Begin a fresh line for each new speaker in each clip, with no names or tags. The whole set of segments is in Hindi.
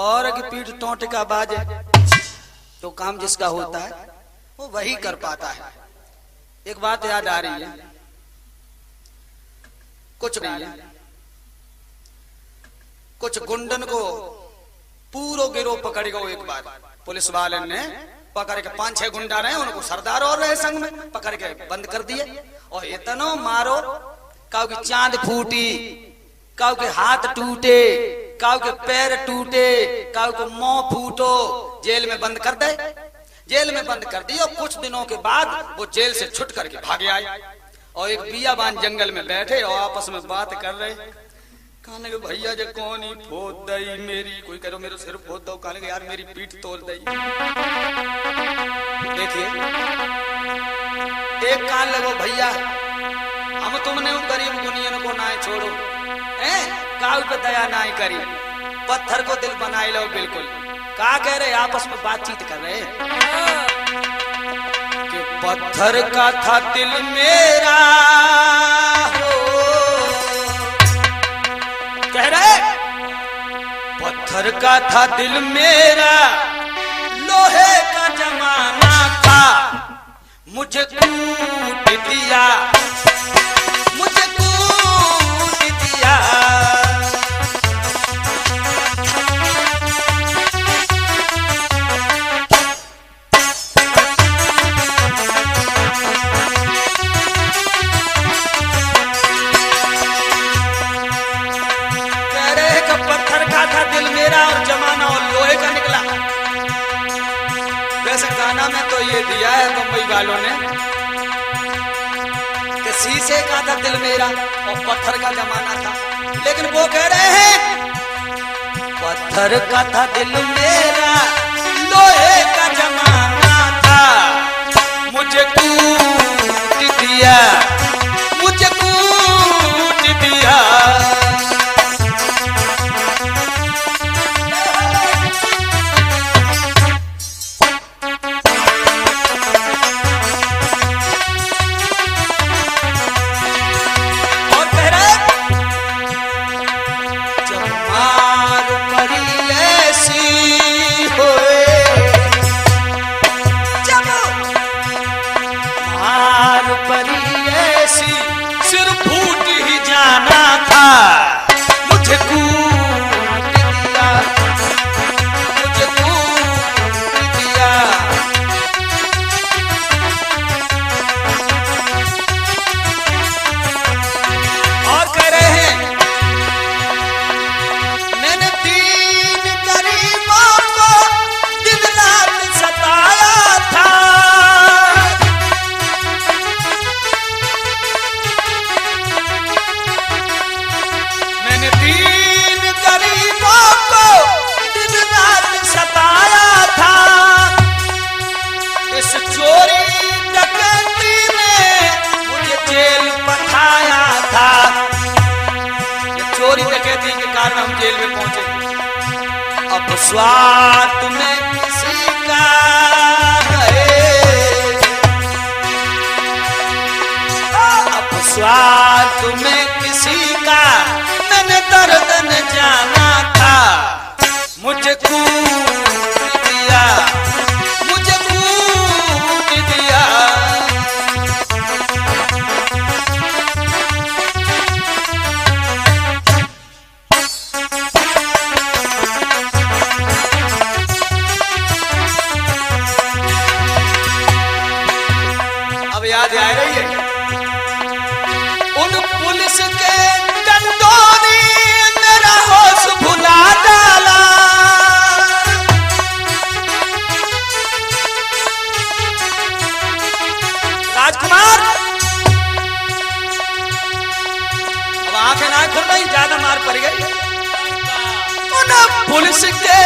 और की पीठ टोंट का बाजे तो काम जिसका होता है वो वही कर पाता है। एक बात याद आ रही है, कुछ गुंडन को पूरो गिरोह पकड़ गो। एक बार पुलिस वाले ने पकड़ के 5-6 गुंडा रहे, उनको सरदार और रहे संग में, पकड़ के बंद कर दिए और इतना मारो काउ की चांद फूटी, काउ के हाथ टूटे, काउ के पैर टूटे, काउ को मुंह फूटो, जेल में बंद कर दे। जेल में बंद कर दी और कुछ दिनों के बाद वो जेल से छुट करके भागे आए और एक बियाबान जंगल में बैठे और आपस में बात कर रहे। कहने लगे भैया जे कौन ही फोद दई मेरी, कोई करो मेरे सिर फोद दो, कहने लगे यार मेरी पीठ तोड़ दई। देखिए एक कान लगो भैया हम तुमने उन गरीब दुनिया को ना छोड़ो, हैं काउ पे दया ना करी, पत्थर को दिल बनाए लो। बिल्कुल क्या कह रहे, आपस में बातचीत कर रहे कि पत्थर का था दिल मेरा हो, कह रहे पत्थर का था दिल मेरा, लोहे का जमाना था, मुझे कूट दिया, मुझे कूट दिया। दिल मेरा और जमाना और लोहे का निकला। वैसे गाना में तो ये दिया है मुंबई वालों ने कि शीशे का था दिल मेरा और पत्थर का जमाना था, लेकिन वो कह रहे हैं पत्थर का था दिल मेरा, लोहे का जमाना था, मुझे कूट दिया, मुझे कूट दिया। सिर फूट ही जाना था, मुझे कूट दिया, मुझे कूट दिया। और कह रहे हैं मैंने 3 गरीबों को दिन रात सताया था, चोरी डकैती ने मुझे जेल पठाया था। ये चोरी डकैती के कारण हम जेल में पहुंचे। अब स्वार्थ में किसी का है, अब स्वार्थ में किसी का मैंने दर्द न जाना था, मुझे कूट दिया, मुझे कूट दिया। अब याद आ रही है उन पुलिस के डंडों ने मेरा होश भुला डाला। राजकुमार अब आंखें ना खुल रही, ज्यादा मार पड़ गई। उन पुलिस के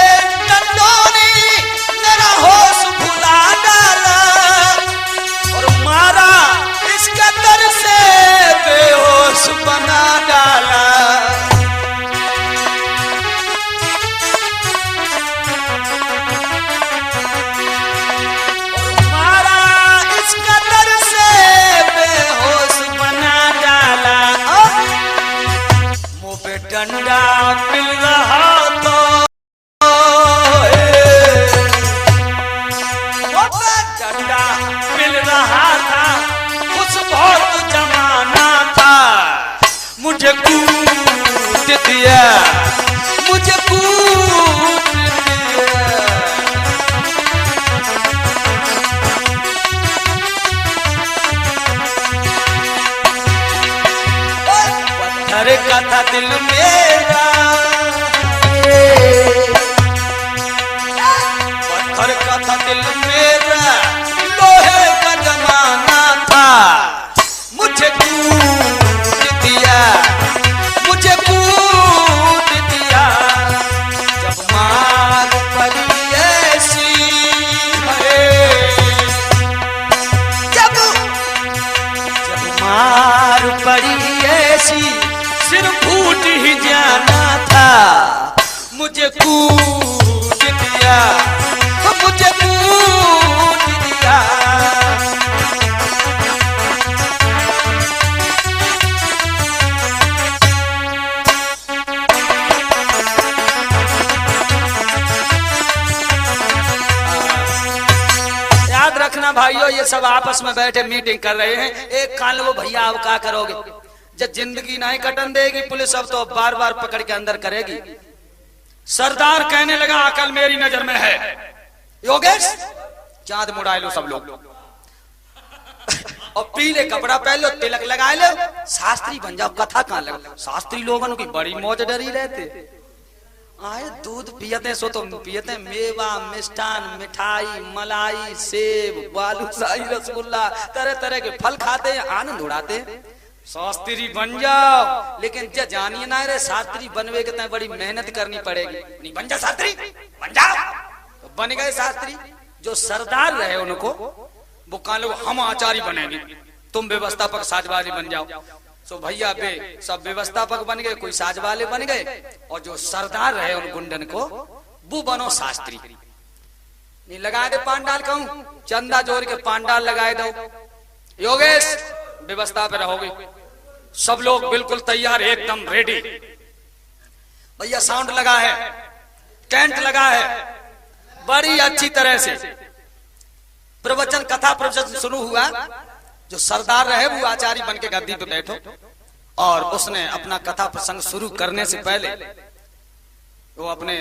डंडों ने मेरा होश भुला डाला और मारा इस कदर से बेहोश बना डाला। और मारा इस कदर से बेहोश बना डाला। मुंह पे डंडा मिल रहा तो मुझे कूट दिया, मुझे कूट दिया। पत्थर का था दिल मेरा, पत्थर का था दिल मेरा, लोहे का जमाना था। मुझे कूट दिया, मुझे कूट दिया। जब मार पड़ी ऐसी है, जब मार पड़ी ऐसी, सिर फूट ही जाना था। मुझे कूट दिया, मुझे कूट दिया। याद रखना भाइयों, ये सब आपस में बैठे मीटिंग कर रहे हैं। एक कान लो भैया, अब क्या करोगे जब जिंदगी नहीं कटन देगी पुलिस, अब तो बार बार पकड़ के अंदर करेगी। सरदार कहने लगा अकल मेरी नजर में है। योगेश चांद मुड़ाए लो सब लोग, और पीले कपड़ा पहन लो, तिलक लगाए लो, शास्त्री बन जाओ। कथा कहां लगा, शास्त्री लोगों की बड़ी मौज डरी रहते। आए दूध पियते सो तो पियते, मेवा मिष्ठान मिठाई मलाई सेब बालूशाही रसगुल्ला तरह तरह के फल खाते हैं, आनंद उड़ाते। शास्त्री बन जाओ, लेकिन जो जानिए ना रे शास्त्री बनवे के बड़ी मेहनत करनी पड़ेगी। नहीं बन जा शास्त्री, बन जाओ। तो बन गए शास्त्री। जो सरदार रहे उनको वो कहा लोग हम आचार्य बनेंगे, तुम व्यवस्थापक साजवाली बन जाओ। तो भैया बे सब व्यवस्थापक बन गए, कोई साज वाले बन गए, और जो सरदार रहे उन गुंडन को वो बनो शास्त्री। नहीं लगाए दे पांडाल, कहूं चंदा जोड़ के पांडाल लगाए दो। योगेश व्यवस्था पे रहोगे, सब लोग बिल्कुल तैयार, एकदम रेडी। भैया साउंड लगा है, टेंट लगा है, बड़ी अच्छी तरह से प्रवचन कथा प्रवचन शुरू हुआ। जो सरदार रहे वो आचार्य बन के गद्दी पे बैठो, और उसने अपना कथा प्रसंग शुरू करने से पहले वो अपने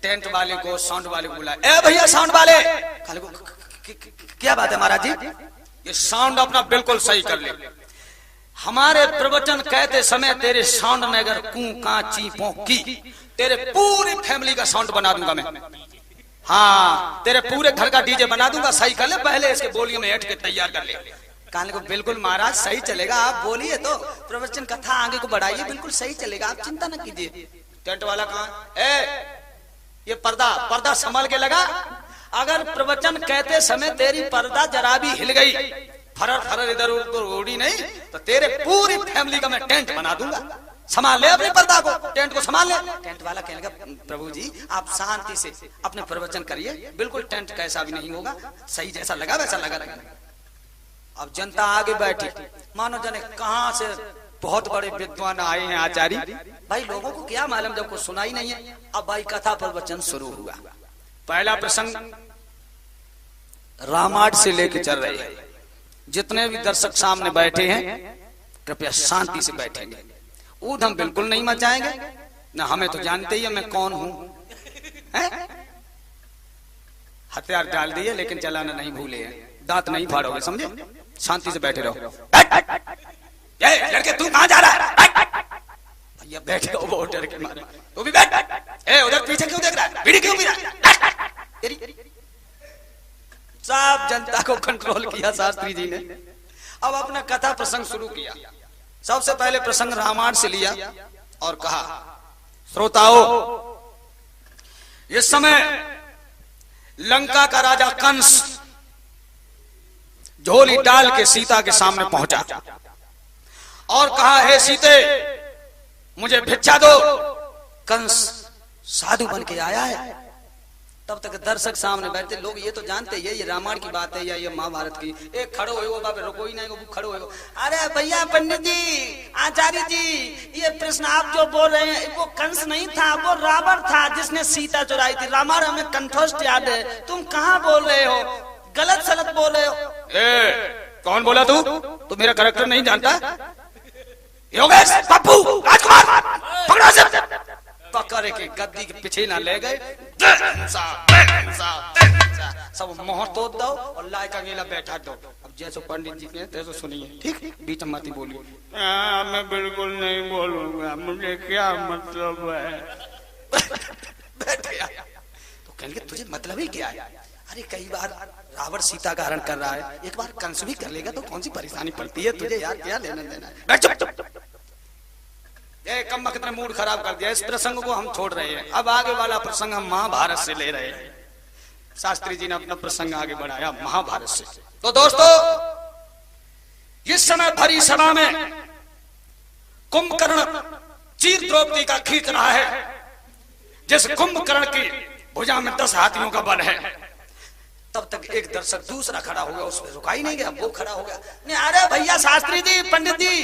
टेंट वाले को साउंड वाले को बुलाया। ए भैया साउंड वाले, क्या बात है महाराज जी, ये साउंड अपना बिल्कुल सही कर ले। हमारे प्रवचन कहते समय तेरे साउंड में अगर कू का ची पो की, तेरे पूरी फैमिली का साउंड बना दूंगा मैं। हाँ तेरे पूरे घर का डीजे बना दूंगा, सही कर ले, पहले इसके बोलियों में हट के तैयार कर ले। कहने को बिल्कुल महाराज सही चलेगा, आप बोलिए तो प्रवचन कथा आगे को बढ़ाइए, बिल्कुल सही चलेगा, आप चिंता न कीजिए। टेंट वाला कहाँ, ये पर्दा संभाल के लगा। अगर प्रवचन कहते समय तेरी पर्दा जरा भी हिल गई, फरर फरर इधर उधर उड़ी नहीं, तो तेरे पूरी फैमिली का मैं टेंट बना दूंगा। संभाल ले अपने पर्दा को, टेंट को संभाल ले। टेंट वाला कहने लगा प्रभु जी आप शांति से अपने प्रवचन करिए, बिल्कुल टेंट कैसा भी नहीं होगा, सही जैसा लगा वैसा लगा रहेगा। अब जनता आगे बैठी, मानो जाने कहां से बहुत बड़े विद्वान आए हैं आचार्य। भाई लोगों को क्या मालूम, जब कुछ सुना ही नहीं है। अब भाई कथा प्रवचन शुरू हुआ। पहला प्रसंग रामायण से लेके चल रही है। जितने भी दर्शक सामने बैठे हैं कृपया शांति से बैठेंगे, ऊधम बिल्कुल नहीं मचाएंगे। ना हमें तो जानते ही है मैं कौन हूं, हथियार डाल दिए लेकिन चलाना नहीं भूले हैं, दांत नहीं फाड़ोगे, समझे। शांति से बैठे रहो। ये लड़के तू कहां जा रहा है? भैया बैठे हो वो डर के मारे, तू भी बैठ। उधर पीछे क्यों देख रहा है, बीड़ी क्यों पी रहा है? सब जनता को कंट्रोल किया शास्त्री जी ने। अब अपना कथा प्रसंग शुरू किया। सबसे पहले प्रसंग रामायण से लिया और कहा श्रोताओं, इस समय लंका का राजा कंस झोली डाल के सीता के सामने पहुंचा और कहा हे सीते मुझे भिक्षा दो। कंस साधु बन के आया है। तब तक दर्शक सामने बैठे लोग ये तो जानते हैं ये रामायण की बात है या ये महाभारत की। एक खड़ो हो बाबा रुको ही नहीं, वो खड़ो हो। अरे भैया पंडित जी आचार्य जी, ये प्रश्न आप जो बोल रहे हैं वो कंस नहीं था, वो रावण था जिसने सीता चुराई थी। रामायण हमें कंठस्थ याद है, तुम कहाँ बोल रहे हो, गलत सलत बोल रहे हो।
कौन बोला तू मेरा कैरेक्टर नहीं जानता? योगेश पप्पू
मार, पकड़ो से। पकड़ के गद्दी के पीछे ना ले गए, सब मोहर तोड़ दो और लाए का गीला बैठा दो। अब जैसे पंडित जी के तैसे सुनिए, ठीक, बीच मत बोलिए।
मैं बिल्कुल नहीं बोलूंगा, मुझे क्या मतलब है।
बैठ गया तो कहेंगे तुझे मतलब ही क्या है? अरे कई बार रावण सीता का हरण कर रहा है, एक बार कंस भी कर लेगा तो कौन सी परेशानी पड़ती है तुझे यार, क्या लेना देना है। बैठ चुप। ये कम वक्त ने मूड खराब कर दिया, इस प्रसंग को हम छोड़ रहे हैं। अब आगे वाला प्रसंग हम महाभारत से ले रहे हैं। शास्त्री जी ने अपना प्रसंग आगे बढ़ाया महाभारत से। तो दोस्तों, इस समय भरी सभा में कुंभकर्ण चीर द्रौपदी का खींच रहा है। जिस कुंभकर्ण की भुजा में 10 हाथियों का बल है, तब तक एक दर्शक दूसरा खड़ा हो गया, उसमें रुका ही नहीं गया, वो खड़ा हो गया। नहीं, अरे भैया शास्त्री जी, पंडित जी,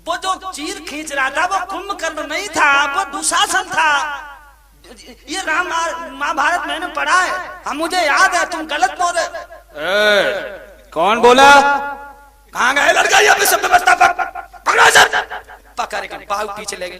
वो जो चीर खींच रहा था वो कुंभकर्ण नहीं था, वो दुशासन था। ये राम महाभारत मैंने पढ़ा है, हम मुझे याद है, तुम गलत बोले।
कौन बोला?
कहाँ गए लड़का? ये सब व्यवस्था पकड़ो सर। पकड़ के बाहु पीछे ले गए।